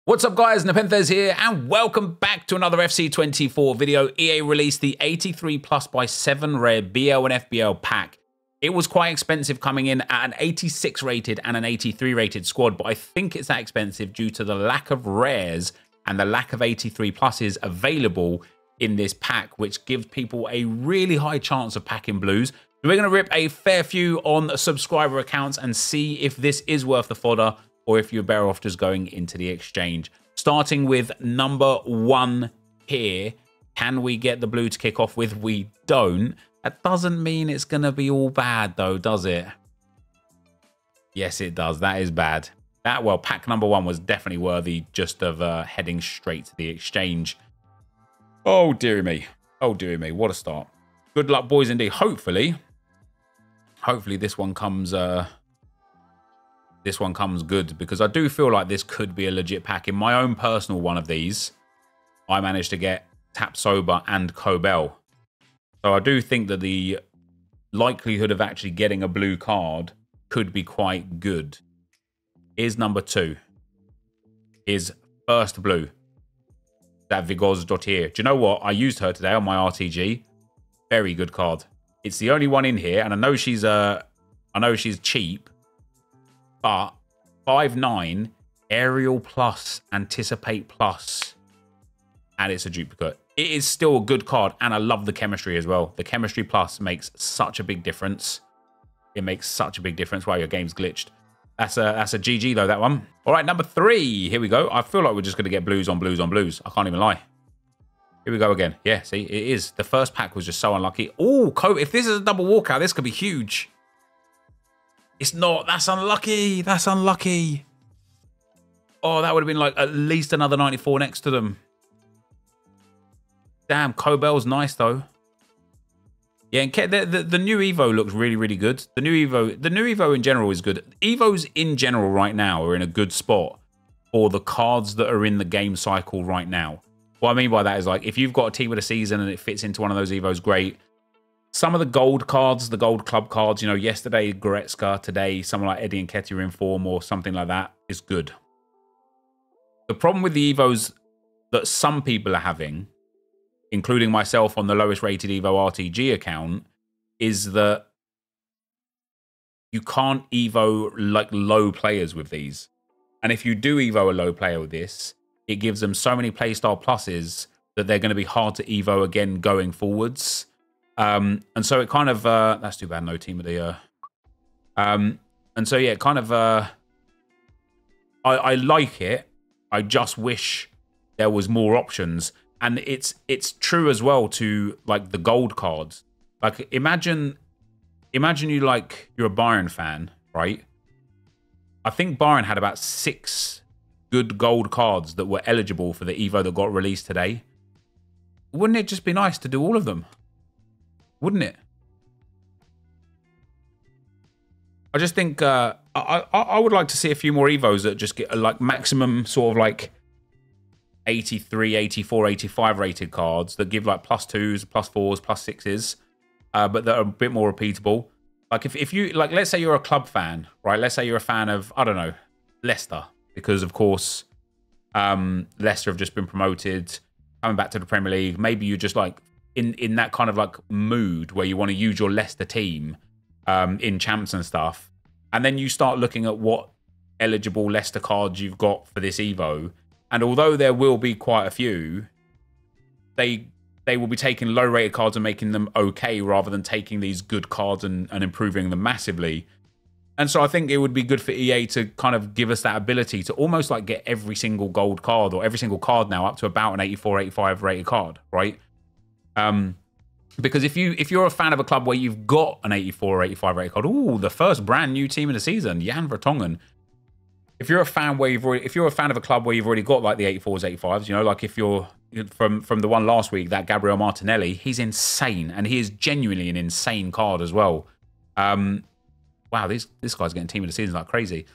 What's up guys, NepentheZ here and welcome back to another FC24 video. EA released the 83 plus by 7 rare BL and FBL pack. It was quite expensive coming in at an 86 rated and an 83 rated squad, but I think it's that expensive due to the lack of rares and the lack of 83 pluses available in this pack, which gives people a really high chance of packing blues. So we're going to rip a fair few on subscriber accounts and see if this is worth the fodder, or if you're better off just going into the exchange. Starting with number 1 here. Can we get the blue to kick off with? We don't. That doesn't mean it's going to be all bad, though, does it? Yes, it does. That is bad. Well, pack number 1 was definitely worthy just of heading straight to the exchange. Oh, dearie me. Oh, dearie me. What a start. Good luck, boys, indeed. Hopefully this one comes... This one comes good, because I do feel like this could be a legit pack. In my own personal one of these, I managed to get Tap Sober and Cobell. So I do think that the likelihood of actually getting a blue card could be quite good. Here's number 2. Is first blue. That Vigors.here. Do you know what? I used her today on my RTG. Very good card. It's the only one in here, and I know she's cheap. But 5/9, Aerial Plus, Anticipate Plus, and it's a duplicate. It is still a good card, and I love the chemistry as well. The chemistry plus makes such a big difference. It makes such a big difference. Wow, your game's glitched. That's a GG though, that one. All right, number 3. Here we go. I feel like we're just going to get blues on blues on blues. I can't even lie. Here we go again. Yeah, see, it is. The first pack was just so unlucky. Oh, if this is a double walkout, this could be huge. It's not. That's unlucky. That's unlucky. Oh, that would have been like at least another 94 next to them. Damn, Cobell's nice though. Yeah, and the new Evo looks really, really good. The new Evo in general is good. Evos in general right now are in a good spot for the cards that are in the game cycle right now. What I mean by that is, like, if you've got a team of the season and it fits into one of those Evos, great. Some of the gold cards, the gold club cards, you know, yesterday Goretzka, today someone like Eddie Nketiah in form or something like that is good. The problem with the Evos that some people are having, including myself on the lowest rated Evo RTG account, is that you can't Evo like low players with these. And if you do Evo a low player with this, it gives them so many playstyle pluses that they're going to be hard to Evo again going forwards. And so it kind of, that's too bad, no team of the year. And so, yeah, kind of, I like it. I just wish there was more options. And it's true as well to, like, the gold cards. Like, imagine you're a Bayern fan, right? I think Bayern had about 6 good gold cards that were eligible for the Evo that got released today. Wouldn't it just be nice to do all of them? Wouldn't it? I just think I would like to see a few more Evos that just get like maximum sort of like 83, 84, 85 rated cards that give like +2s, +4s, +6s, but that are a bit more repeatable. Like if you, like, let's say you're a club fan, right? Let's say you're a fan of, I don't know, Leicester, because of course Leicester have just been promoted, coming back to the Premier League. Maybe you're just like in that kind of like mood where you want to use your Leicester team in champs and stuff, and then you start looking at what eligible Leicester cards you've got for this Evo, and although there will be quite a few, they will be taking low rated cards and making them okay rather than taking these good cards and improving them massively. And so I think it would be good for EA to kind of give us that ability to almost like get every single gold card, or every single card now, up to about an 84, 85 rated card, right? Because if you're a fan of a club where you've got an 84 or 85 rated card, ooh, the first brand new team of the season, Jan Vertonghen. If you're a fan where if you're a fan of a club where you've already got like the 84s, 85s, you know, like if you're from the one last week, that Gabriel Martinelli, he's insane, and he is genuinely an insane card as well. Wow, this guy's getting team of the season like crazy.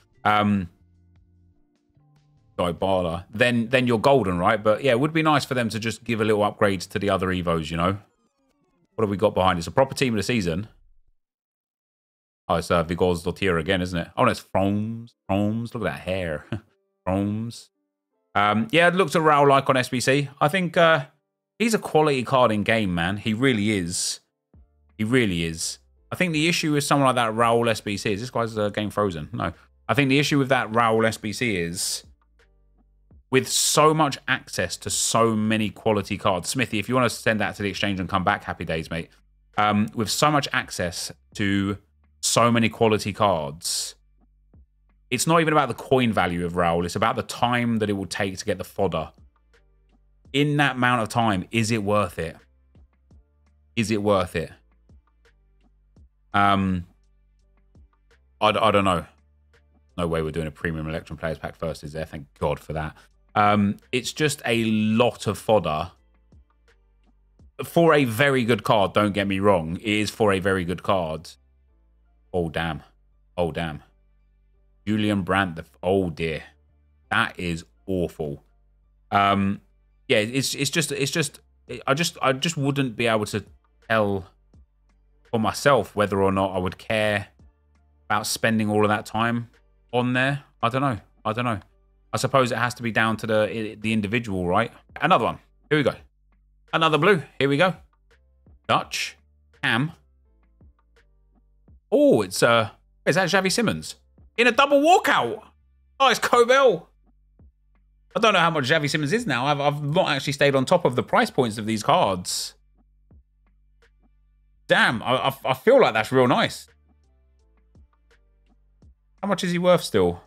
Sorry, Barla. Then you're golden, right? But yeah, it would be nice for them to just give a little upgrades to the other Evos, you know? What have we got behind? It's a proper team of the season. Oh, it's Vigors.here again, isn't it? Oh, no, it's Froms. Froms. Look at that hair. Froms. Yeah, I'd looked at Raul like on SBC. I think he's a quality card in game, man. He really is. He really is. I think the issue with someone like that Raul SBC is this guy's game frozen. No. I think the issue with that Raul SBC is with so much access to so many quality cards. Smithy, if you want to send that to the exchange and come back, happy days, mate. With so much access to so many quality cards, it's not even about the coin value of Raul. It's about the time that it will take to get the fodder. In that amount of time, is it worth it? Is it worth it? I don't know. No way we're doing a premium Electrum Players Pack first, is there? Thank God for that. It's just a lot of fodder. For a very good card, don't get me wrong. It is for a very good card. Oh, damn. Oh, damn. Julian Brandt. Oh, dear. That is awful. Yeah, it's just I just wouldn't be able to tell for myself whether or not I would care about spending all of that time on there. I don't know. I don't know. I suppose it has to be down to the individual, right? Another one. Here we go. Another blue. Here we go. Dutch. Cam. Oh, is that Xavi Simons? In a double walkout. Oh, it's Cobell. I don't know how much Xavi Simons is now. I've not actually stayed on top of the price points of these cards. Damn, I feel like that's real nice. How much is he worth still?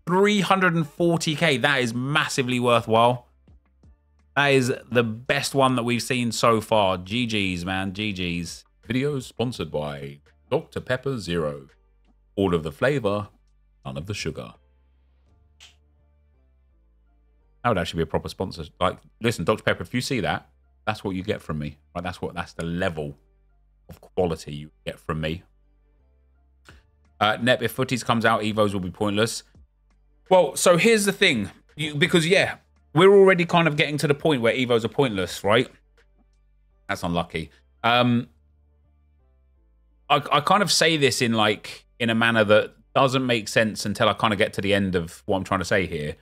340k. That is massively worthwhile. That is the best one that we've seen so far. GG's, man. GG's. Video sponsored by Dr. Pepper Zero. All of the flavor, none of the sugar. That would actually be a proper sponsor. Like, listen, Dr. Pepper, if you see that, that's what you get from me. Right? That's the level of quality you get from me. Nep, if footies comes out, Evos will be pointless. Well, so here's the thing. Because, yeah, we're already kind of getting to the point where Evos are pointless, right? That's unlucky. I kind of say this in a manner that doesn't make sense until I kind of get to the end of what I'm trying to say here.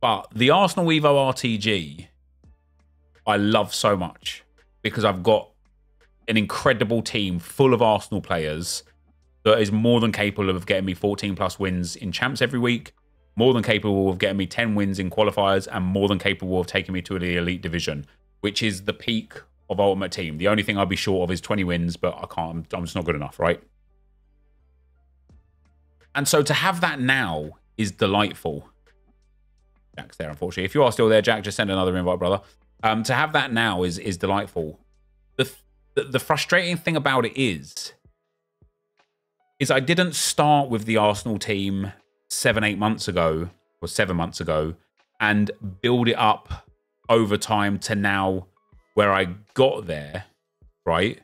But the Arsenal Evo RTG, I love so much because I've got an incredible team full of Arsenal players that is more than capable of getting me 14+ wins in champs every week, more than capable of getting me 10 wins in qualifiers, and more than capable of taking me to the elite division, which is the peak of Ultimate Team. The only thing I'd be short of is 20 wins, but I can't. I'm just not good enough, right? And so to have that now is delightful. Jack's there, unfortunately. If you are still there, Jack, just send another invite, brother. To have that now is delightful. The frustrating thing about it is I didn't start with the Arsenal team 7 months ago or 7 months ago and build it up over time to now where I got there, right?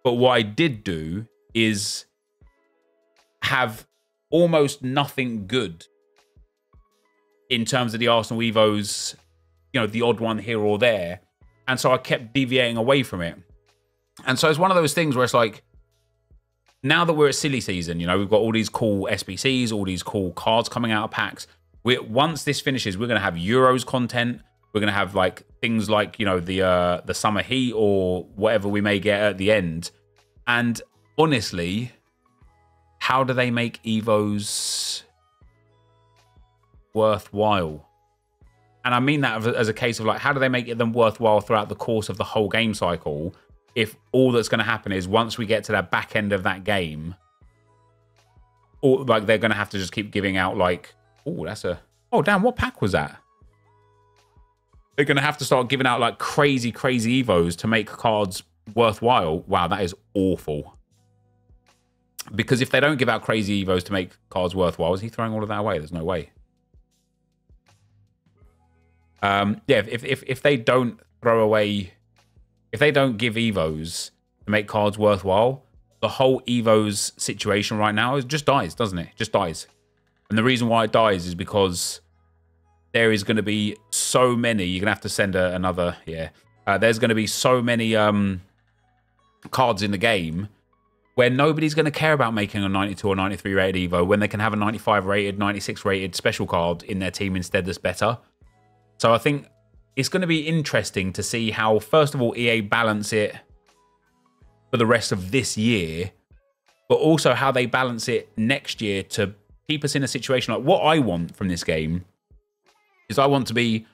But what I did do is have almost nothing good in terms of the Arsenal Evos, you know, the odd one here or there. And so I kept deviating away from it. And so it's one of those things where it's like, now that we're at silly season, you know, we've got all these cool SBCs, all these cool cards coming out of packs. Once this finishes, we're going to have Euros content. We're going to have like things like, you know, the summer heat or whatever we may get at the end. And honestly, how do they make Evos worthwhile? And I mean that as a case of like, how do they make them worthwhile throughout the course of the whole game cycle? If all that's going to happen is once we get to that back end of that game, or like they're going to have to just keep giving out like, oh damn, what pack was that? They're going to have to start giving out like crazy Evos to make cards worthwhile. Wow, that is awful. Because if they don't give out crazy Evos to make cards worthwhile, is he throwing all of that away? There's no way. Yeah, if they don't throw away, if they don't give Evos to make cards worthwhile, the whole Evos situation right now just dies, doesn't it? It just dies. And the reason why it dies is because there is going to be so many. You're going to have to send another, yeah. There's going to be so many cards in the game where nobody's going to care about making a 92 or 93 rated Evo when they can have a 95 rated, 96 rated special card in their team instead that's better. So I think it's going to be interesting to see how, first of all, EA balance it for the rest of this year, but also how they balance it next year to keep us in a situation like what I want from this game is I want to be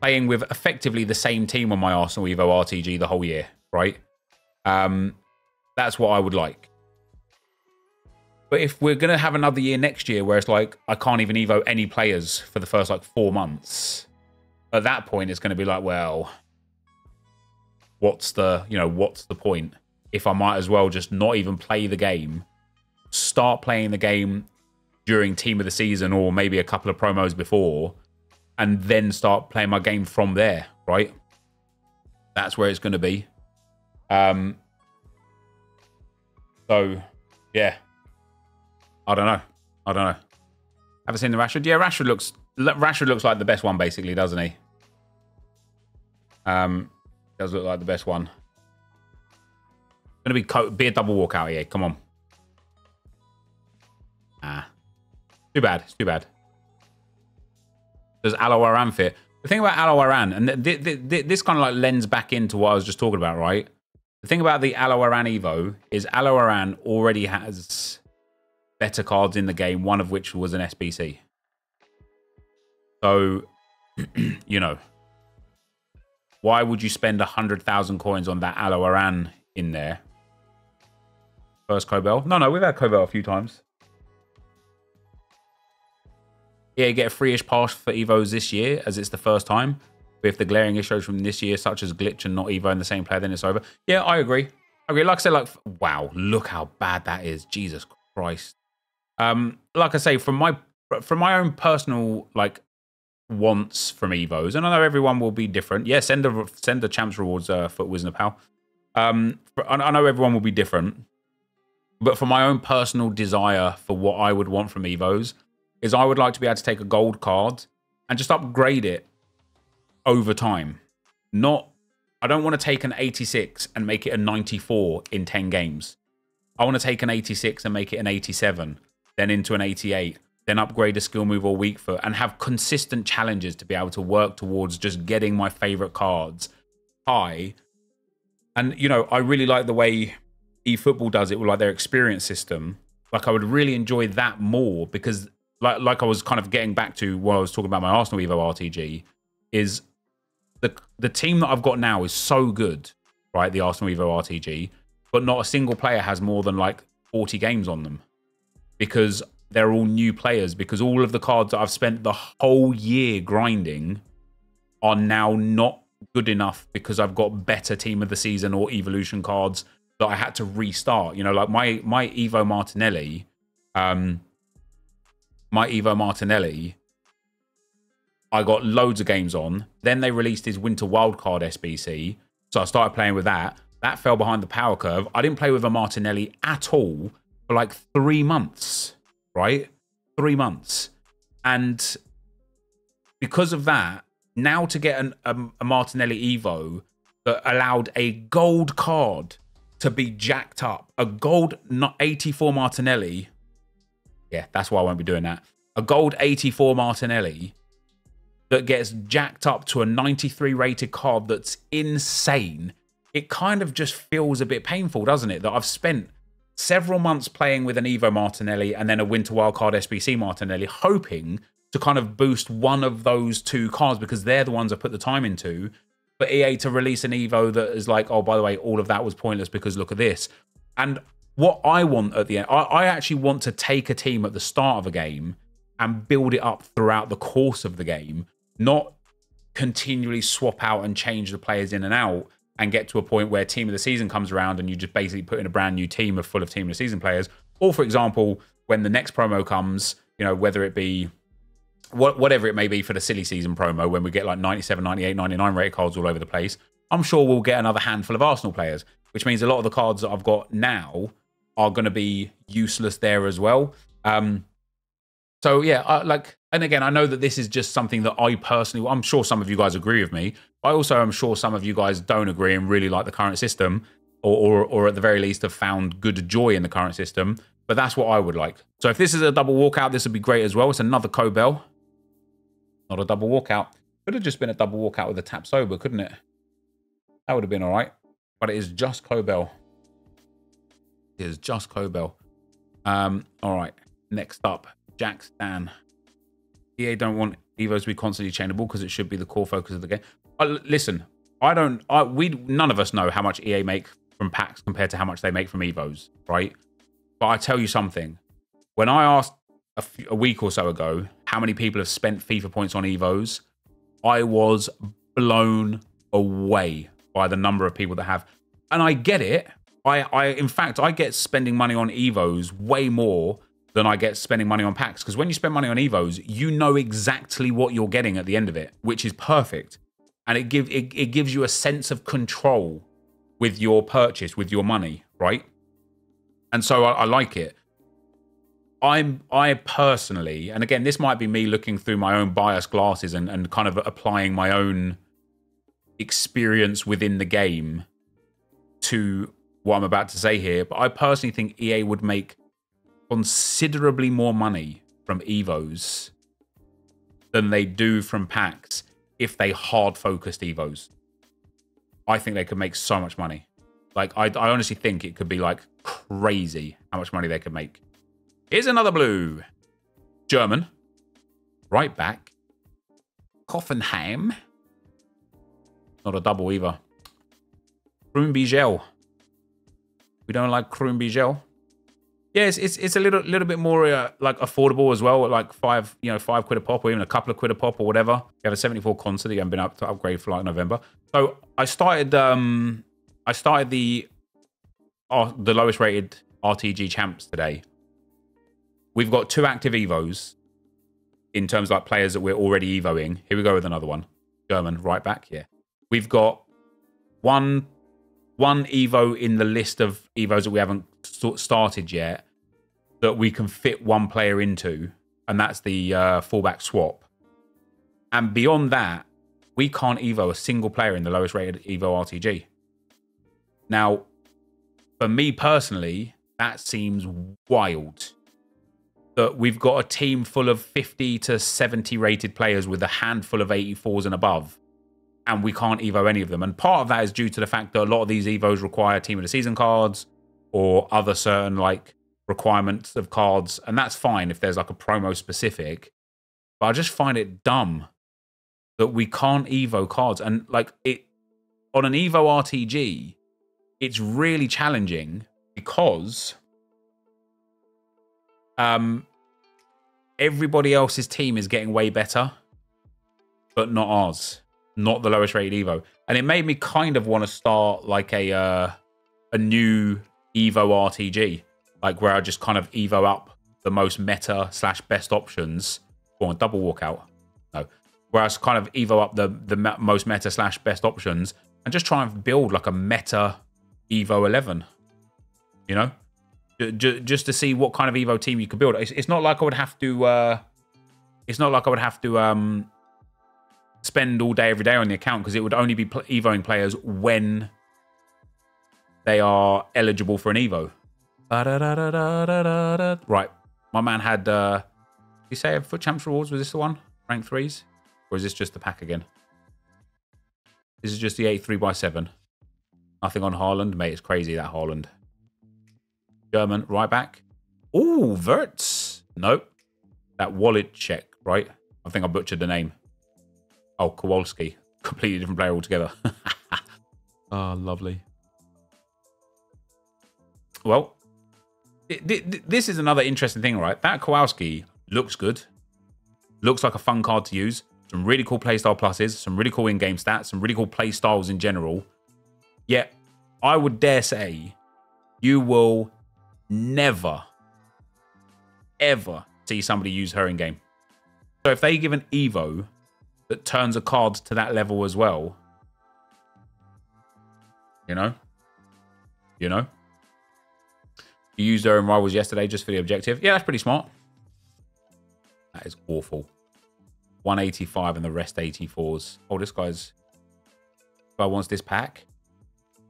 playing with effectively the same team on my Arsenal Evo RTG the whole year, right? That's what I would like. But if we're going to have another year next year where it's like I can't even Evo any players for the first like 4 months, at that point it's going to be like, well, what's the point? If I might as well just not even play the game, start playing the game during team of the season or maybe a couple of promos before, and then start playing my game from there, right? That's where it's going to be. So, yeah. I don't know. Haven't seen the Rashford. Yeah, Rashford looks like the best one, basically, doesn't he? Does look like the best one. Going to be a double walkout here. Come on. Too bad. It's too bad. Does Aloe Aran fit? The thing about Aloe Aran, and this kind of like lends back into what I was just talking about, right? The thing about the Aloe Aran Evo is Aloe Aran already has better cards in the game, one of which was an SBC. So, you know, why would you spend 100,000 coins on that Aloe Aran in there? First Cobel? No, we've had Cobel a few times. Yeah, get a free-ish pass for Evos this year, as it's the first time. But if the glaring issues from this year, such as glitch and not Evo in the same player, then it's over. Yeah, I agree. Like I said, like, wow, look how bad that is. Jesus Christ. Like I say, from my own personal like wants from Evos, and I know everyone will be different. Yeah, send the champs rewards for Wisner Pal. I know everyone will be different, but for my own personal desire for what I would want from Evos is I would like to be able to take a gold card and just upgrade it over time. I don't want to take an 86 and make it a 94 in 10 games. I want to take an 86 and make it an 87. Then into an 88, then upgrade a skill move or weak foot, and have consistent challenges to be able to work towards just getting my favorite cards high. And, you know, I really like the way eFootball does it with like their experience system. Like, I would really enjoy that more because, like I was kind of getting back to what I was talking about my Arsenal Evo RTG, is the team that I've got now is so good, right? The Arsenal Evo RTG, but not a single player has more than like 40 games on them. Because they're all new players, because all of the cards that I've spent the whole year grinding are now not good enough because I've got better team of the season or evolution cards that I had to restart. You know, like my Evo Martinelli, I got loads of games on. Then they released his Winter Wildcard SBC, so I started playing with that. That fell behind the power curve. I didn't play with a Martinelli at all for like 3 months, right? 3 months. And because of that, now to get a Martinelli Evo that allowed a gold card to be jacked up, a gold 84 Martinelli, yeah, that's why I won't be doing that. A gold 84 Martinelli that gets jacked up to a 93 rated card that's insane. It kind of just feels a bit painful, doesn't it? That I've spent several months playing with an Evo Martinelli and then a Winter Wildcard SBC Martinelli, hoping to kind of boost one of those two cards because they're the ones I put the time into. But EA to release an Evo that is like, oh, by the way, all of that was pointless because look at this. And what I want at the end, I actually want to take a team at the start of a game and build it up throughout the course of the game, not continually swap out and change the players in and out and get to a point where team of the season comes around and you just basically put in a brand new team full of team of the season players. Or, for example, when the next promo comes, you know, whether it be whatever it may be for the silly season promo, when we get like 97, 98, 99 rated cards all over the place, I'm sure we'll get another handful of Arsenal players, which means a lot of the cards that I've got now are going to be useless there as well. So yeah, and again, I know that this is just something that I personally, I'm sure some of you guys agree with me. I also am sure some of you guys don't agree and really like the current system. or at the very least have found good joy in the current system. But that's what I would like. So if this is a double walkout, this would be great as well. It's another Cobell. Not a double walkout. Could have just been a double walkout with a tap sober, couldn't it? That would have been all right. But it is just Cobell. It is just Cobell. All right. Next up, Jack Stan. EA don't want Evos to be constantly chainable because it should be the core focus of the game. Listen, none of us know how much EA make from packs compared to how much they make from Evos, right? But I tell you something. When I asked a week or so ago how many people have spent FIFA points on Evos, I was blown away by the number of people that have. And I get it. In fact, I get spending money on Evos way more than I get spending money on packs. Because when you spend money on Evos, you know exactly what you're getting at the end of it, which is perfect. And it gives you a sense of control with your purchase, with your money, right? And so I like it. I personally, and again, this might be me looking through my own bias glasses and kind of applying my own experience within the game to what I'm about to say here, but I personally think EA would make considerably more money from Evos than they do from packs if they hard-focused Evos. I think they could make so much money. Like, I honestly think it could be, like, crazy how much money they could make. Here's another blue. German. Right back. Hoffenheim. Not a double either. Krumbigel. We don't like Krumbigel. Yeah, it's a little bit more like affordable as well, at like £5 £5 a pop, or even a couple of quid a pop or whatever. You have a 74 console that you haven't been up to upgrade for like November. So I started the lowest rated RTG champs today. We've got 2 active Evos in terms of like players that we're already Evoing. Here we go with another one. German, right back, yeah. We've got one Evo in the list of Evos that we haven't started yet that we can fit one player into, and that's the fullback swap. And beyond that, we can't Evo a single player in the lowest rated Evo RTG. Now, for me personally, that seems wild. That we've got a team full of 50 to 70 rated players with a handful of 84s and above, and we can't Evo any of them. And part of that is due to the fact that a lot of these Evos require Team of the Season cards or other certain like requirements of cards, and that's fine if there's like a promo specific. But I just find it dumb that we can't Evo cards. And like it on an Evo RTG, it's really challenging because everybody else's team is getting way better, but not ours. Not the lowest rated Evo. And it made me kind of want to start like a new Evo RTG, like where I just kind of Evo up the most meta / best options. Go on, double walkout. No. Where I kind of Evo up the most meta / best options and just try and build like a meta Evo 11. You know? Just to see what kind of Evo team you could build. It's not like I would have to spend all day every day on the account, because it would only be Evoing players when they are eligible for an Evo. Right. My man had did you say a Foot Champs rewards? Was this the one? Rank 3s? Or is this just the pack again? This is just the 83x7. Nothing on Haaland. Mate, it's crazy, that Haaland. German, right back. Ooh, Verts. Nope. That wallet check, right? I think I butchered the name. Oh, Kowalski. Completely different player altogether. Oh, lovely. Well, this is another interesting thing, right? That Kowalski looks good. Looks like a fun card to use. Some really cool playstyle pluses. Some really cool in-game stats. Some really cool playstyles in general. Yet, I would dare say, you will never, ever see somebody use her in-game. So if they give an Evo that turns a card to that level as well, you know? You used her in Rivals yesterday just for the objective. Yeah, that's pretty smart. That is awful. 185 and the rest 84s. Oh, this guy wants this pack.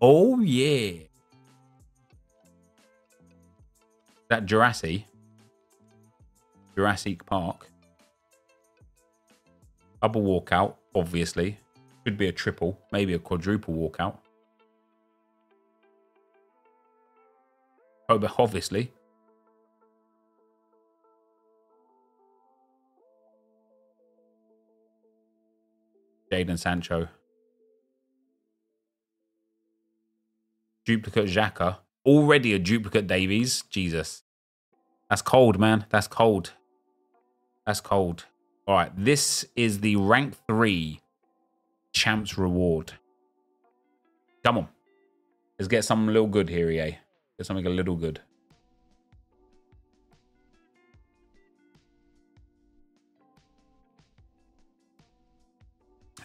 Oh, yeah. that Jurassic Park. Double walkout, obviously. Could be a triple, maybe a quadruple walkout. Toby, obviously. Jadon Sancho. Duplicate Xhaka. Already a duplicate Davies. Jesus. That's cold, man. That's cold. That's cold. All right. This is the rank 3 champs reward. Come on. Let's get something a little good here, EA. Get something a little good.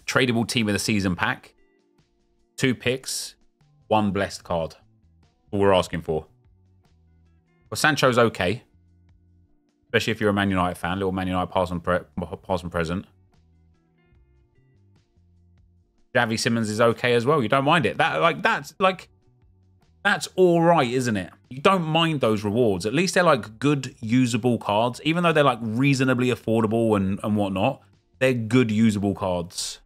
Tradable team of the season pack. 2 picks. 1 blessed card. All we're asking for. Well, Sancho's okay. Especially if you're a Man United fan. Little Man United past and present. Javi Simmons is okay as well. You don't mind it. That's all right, isn't it? You don't mind those rewards. At least they're like good, usable cards. Even though they're like reasonably affordable and whatnot. They're good, usable cards.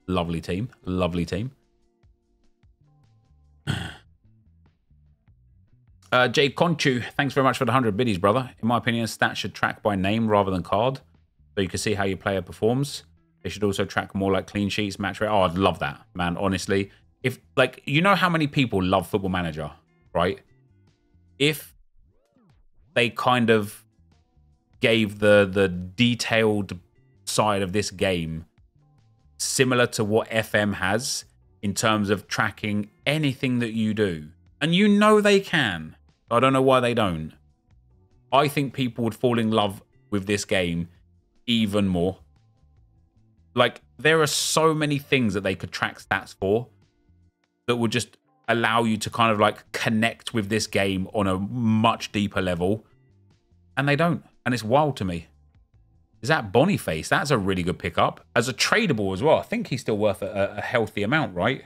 Lovely team. Lovely team. Jade Conchu, thanks very much for the 100 biddies, brother. In my opinion, stats should track by name rather than card. So you can see how your player performs. They should also track more like clean sheets, match rate. Oh, I'd love that, man, honestly. If, like, you know how many people love Football Manager, right? If they kind of gave the detailed side of this game similar to what FM has in terms of tracking anything that you do. And you know they can. I don't know why they don't. I think people would fall in love with this game even more. Like, there are so many things that they could track stats for that would just allow you to kind of like connect with this game on a much deeper level. And they don't. And it's wild to me. Is that Boniface? That's a really good pickup. As a tradable as well. I think he's still worth a healthy amount, right?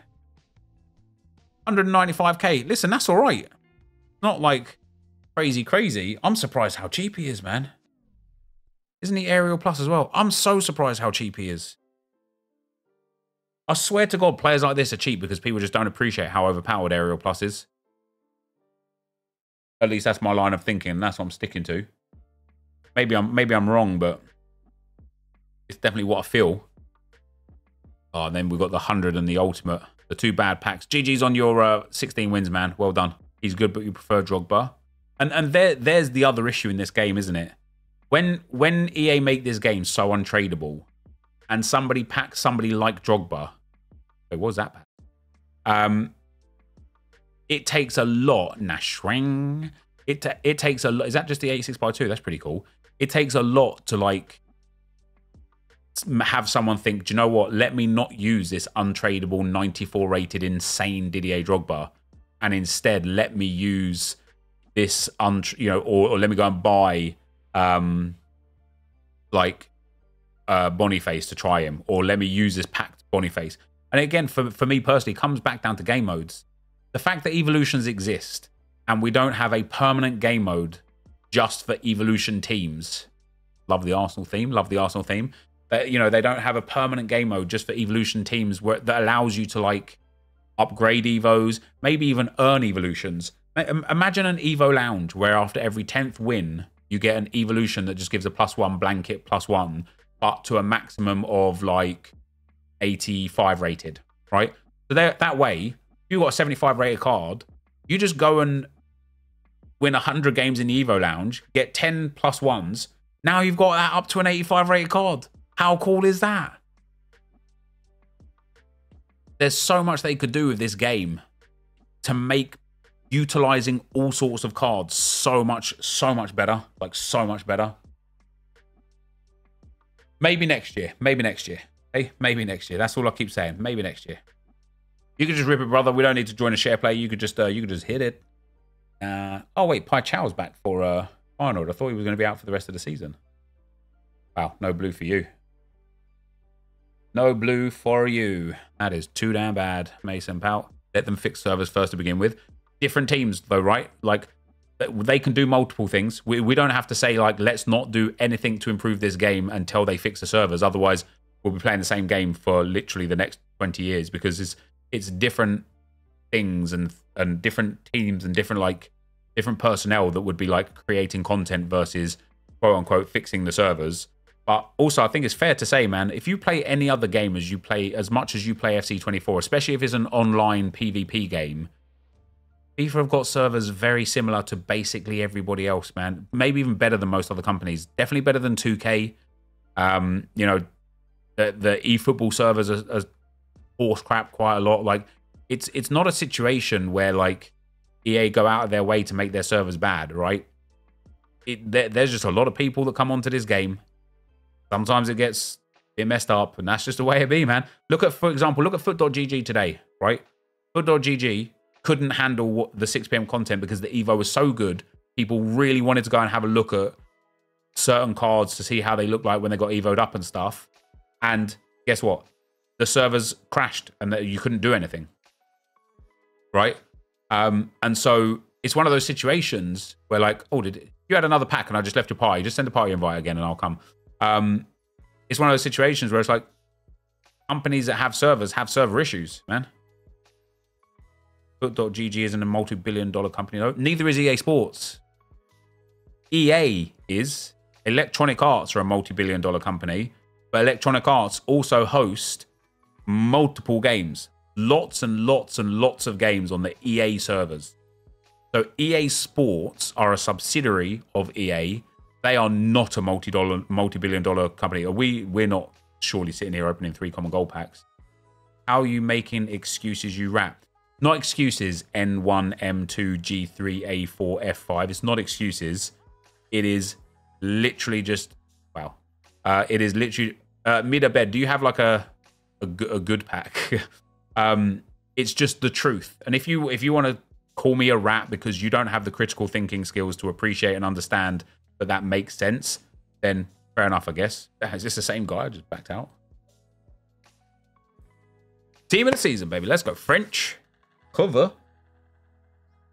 195k. Listen, that's all right. Not like crazy. I'm surprised how cheap he is, man. Isn't he Aerial Plus as well? I'm so surprised how cheap he is. I swear to God, players like this are cheap because people just don't appreciate how overpowered Aerial Plus is. At least that's my line of thinking. And that's what I'm sticking to. Maybe I'm wrong, but it's definitely what I feel. Oh, and then we've got the 100 and the ultimate. The 2 bad packs. GG's on your 16 wins, man. Well done. He's good, but you prefer Drogba. And there's the other issue in this game, isn't it? When EA make this game so untradeable, and somebody packs somebody like Drogba. Wait, what was that pack? It takes a lot. Nashwang. It takes a lot. Is that just the 86x2? That's pretty cool. It takes a lot to like have someone think, do you know what? Let me not use this untradeable 94 rated insane Didier Drogba, and instead let me use this or let me go and buy Boniface to try him, or let me use this packed Boniface. And again, for me personally, it comes back down to game modes. The fact that evolutions exist and we don't have a permanent game mode just for evolution teams. Love the Arsenal theme. Love the Arsenal theme. They don't have a permanent game mode just for evolution teams that allows you to like upgrade evos, maybe even earn evolutions. Imagine an Evo Lounge where after every 10th win, you get an evolution that just gives a +1 blanket +1 up to a maximum of like 85 rated, right? So that way, if you've got a 75 rated card, you just go and win 100 games in the Evo Lounge, get 10 +1s. Now you've got that up to an 85 rated card. How cool is that? There's so much they could do with this game to make utilizing all sorts of cards so much better. Like, so much better. Maybe next year. Maybe next year. Hey, maybe next year. That's all I keep saying. Maybe next year. You could just rip it, brother. We don't need to join a share play. You could just hit it. Oh, wait. Pai Chow's back for Arnold. I thought he was going to be out for the rest of the season. Wow. No blue for you. No blue for you. That is too damn bad, Mason Pout. Let them fix servers first to begin with. Different teams, though, right? Like, they can do multiple things. We don't have to say, like, let's not do anything to improve this game until they fix the servers. Otherwise, we'll be playing the same game for literally the next 20 years because it's different things and different teams and different personnel that would be, like, creating content versus, quote-unquote, fixing the servers. But also, I think it's fair to say, man, if you play any other game as much as you play FC24, especially if it's an online PvP game, FIFA have got servers very similar to basically everybody else, man. Maybe even better than most other companies. Definitely better than 2K. You know, the eFootball servers are horse crap quite a lot. Like, it's not a situation where, like, EA go out of their way to make their servers bad, right? There's just a lot of people that come onto this game. Sometimes it gets a bit messed up, and that's just the way it be, man. For example, look at foot.gg today, right? Foot.gg couldn't handle the 6 p.m. content because the Evo was so good. People really wanted to go and have a look at certain cards to see how they look like when they got Evo'd up and stuff. And guess what? The servers crashed and you couldn't do anything, right? And so it's one of those situations where, like, oh, you had another pack and I just left your party. Just send a party invite again and I'll come. It's one of those situations where it's like companies that have servers have server issues, man. Foot.gg isn't a multi-billion-dollar company, though. Neither is EA Sports. EA is. Electronic Arts are a multi-billion-dollar company, but Electronic Arts also host multiple games. Lots and lots and lots of games on the EA servers. So EA Sports are a subsidiary of EA. They are not a multi-billion-dollar company. We're not surely sitting here opening 3 common gold packs. How are you making excuses, you rat? Not excuses, N1, M2, G3, A4, F5. It's not excuses. It is literally just, wow. It is literally, Midabed, do you have like a good pack? It's just the truth. And if you want to call me a rat because you don't have the critical thinking skills to appreciate and understand that makes sense, then fair enough, I guess. Is this the same guy? I just backed out. Team of the season, baby. Let's go. French. Cover.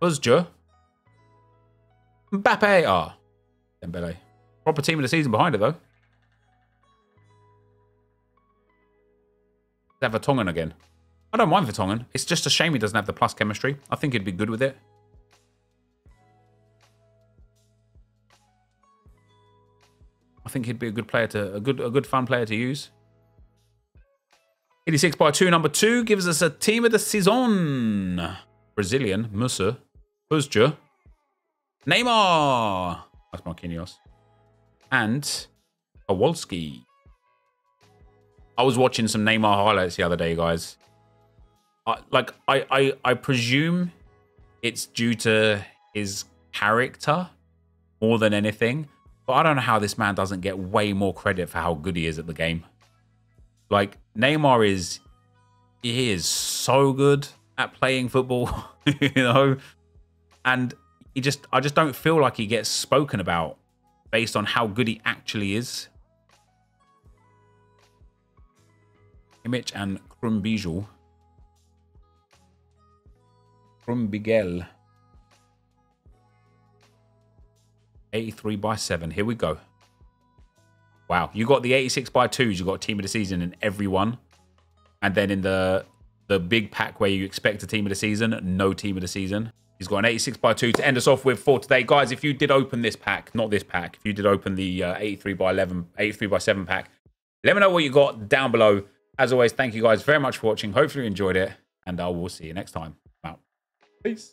Buzzja. Mbappe. Ah. Dembele. Proper team of the season behind it, though. Let's have Vertonghen again. I don't mind Vertonghen. It's just a shame he doesn't have the plus chemistry. I think he'd be good with it. I think he'd be a good player a good fun player to use. 86 by 2, number 2 gives us a team of the season. Brazilian, Musa, Buzzja, Neymar. That's Marquinhos. And Kowalski. I was watching some Neymar highlights the other day, guys. I presume it's due to his character more than anything. But I don't know how this man doesn't get way more credit for how good he is at the game. Like, Neymar is so good at playing football, you know? And I just don't feel like he gets spoken about based on how good he actually is. Kimmich and Krumbigel. Krumbigel. 83 by 7. Here we go. Wow. You got the 86 by 2s. You got team of the season in every one. And then in the big pack where you expect a team of the season, no team of the season. He's got an 86 by 2 to end us off with for today. Guys, if you did open this pack, not this pack, if you did open the 83 by 7 pack, let me know what you got down below. As always, thank you guys very much for watching. Hopefully you enjoyed it. And I will see you next time. Wow. Peace.